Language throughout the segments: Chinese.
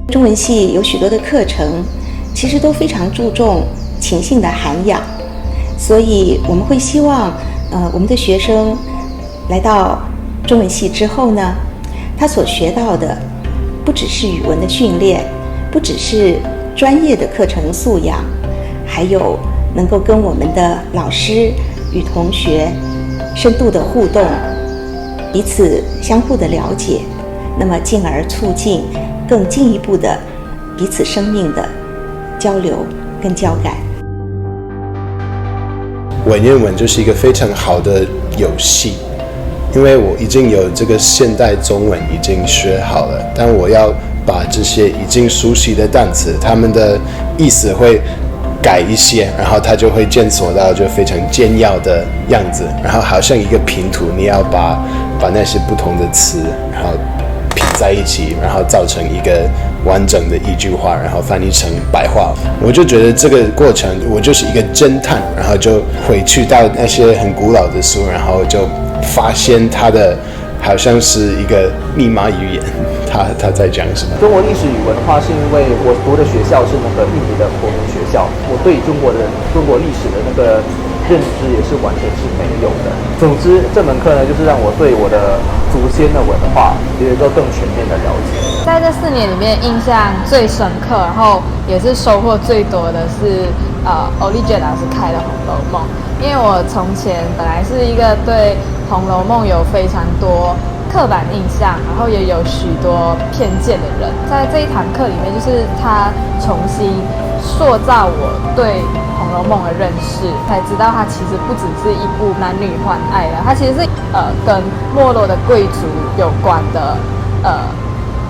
中文系有许多的课程，其实都非常注重情性的涵养，所以我们会希望，我们的学生来到中文系之后呢，他所学到的不只是语文的训练，不只是专业的课程素养，还有能够跟我们的老师与同学深度的互动，彼此相互的了解，那么进而促进更进一步的彼此生命的交流跟交感。文言文就是一个非常好的游戏，因为我已经有这个现代中文已经学好了，但我要把这些已经熟悉的单词，它们的意思会改一些，然后它就会检索到就非常简要的样子，然后好像一个拼图，你要把那些不同的词，然后拼在一起，然后造成一个完整的一句话，然后翻译成白话。我就觉得这个过程，我就是一个侦探，然后就回去到那些很古老的书，然后就发现它的好像是一个密码语言，他在讲什么？中国历史语文化是因为我读的学校是那个印尼的国民学校，我对中国历史的那个认知也是完全是没有的。总之，这门课呢，就是让我对我的祖先的文化有一个更全面的了解。在这4年里面，印象最深刻，然后也是收获最多的是欧丽娟老师开的《红楼梦》，因为我从前本来是一个对《红楼梦》有非常多刻板印象，然后也有许多偏见的人，在这一堂课里面，就是他重新塑造我对《红楼梦》的认识，才知道它其实不只是一部男女欢爱的，它其实是跟没落的贵族有关的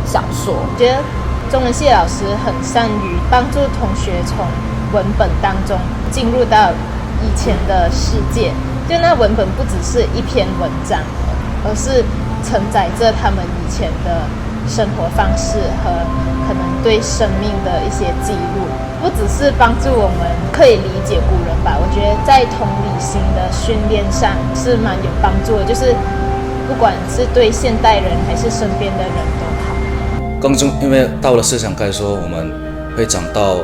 小说。我觉得中文系老师很善于帮助同学从文本当中进入到以前的世界，就那文本不只是一篇文章，而是承载着他们以前的生活方式和可能对生命的一些记录，不只是帮助我们可以理解古人吧，我觉得在同理心的训练上是蛮有帮助的，就是不管是对现代人还是身边的人都好。更重，因为到了思想开说，我们会讲到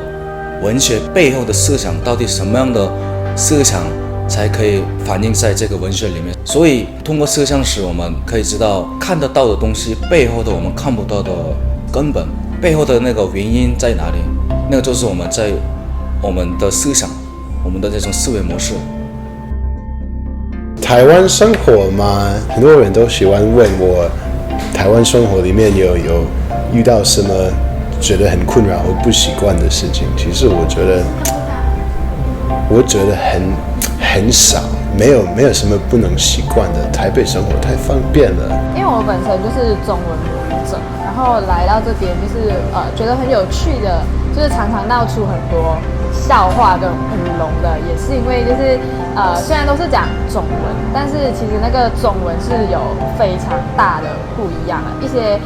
文学背后的思想，到底什么样的思想才可以反映在这个文学里面。所以通过思想史，我们可以知道看得到的东西背后的我们看不到的根本，背后的那个原因在哪里，那个就是我们在我们的思想，我们的这种思维模式。台湾生活嘛，很多人都喜欢问我，台湾生活里面有遇到什么觉得很困扰或不习惯的事情。其实我觉得很少，没有什么不能习惯的。台北生活太方便了。因为我本身就是中文母语者，然后来到这边就是觉得很有趣的，就是常常闹出很多笑话跟舞龙的，也是因为就是虽然都是讲中文，但是其实那个中文是有非常大的不一样的一些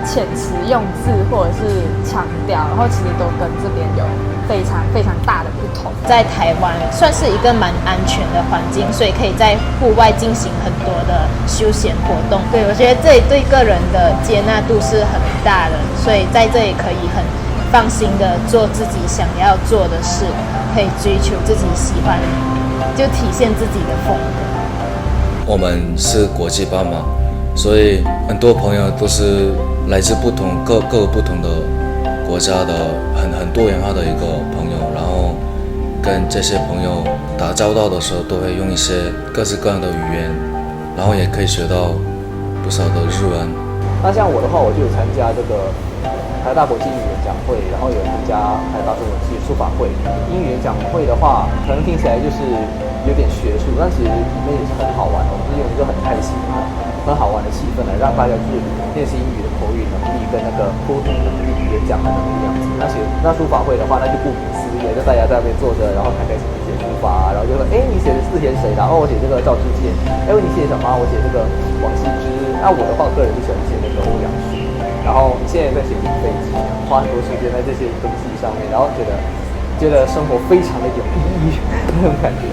遣词用字或者是腔调，然后其实都跟这边有非常非常大的不同。在台湾算是一个蛮安全的环境，所以可以在户外进行很多的休闲活动。对，我觉得这里对个人的接纳度是很大的，所以在这里可以很放心的做自己想要做的事，可以追求自己喜欢，就体现自己的风格。我们是国际班嘛，所以很多朋友都是来自各个不同的国家的很多元化的一个朋友，然后跟这些朋友打交道的时候，都会用一些各式各样的语言，然后也可以学到不少的日文。那像我的话，我就有参加这个台大国际英语演讲会，然后有参加台大中文系书法会。英语演讲会的话，可能听起来就是有点学术，但其实里面也是很好玩的，我们是用一个很开心很好玩的气氛来让大家去练习英语的口语能力跟那个沟通能力、演讲的能力样子。那书法会的话，那就顾名思义，就大家在那边坐着，然后开开心心写书法，然后就说，你写的字写谁的？我写这个赵之健。你写什么？我写这个王羲之。那我的话，个人就喜欢写那个欧阳询。然后现在在写零飞机，花很多时间在这些东西上面，然后觉得生活非常的有意义那种感觉。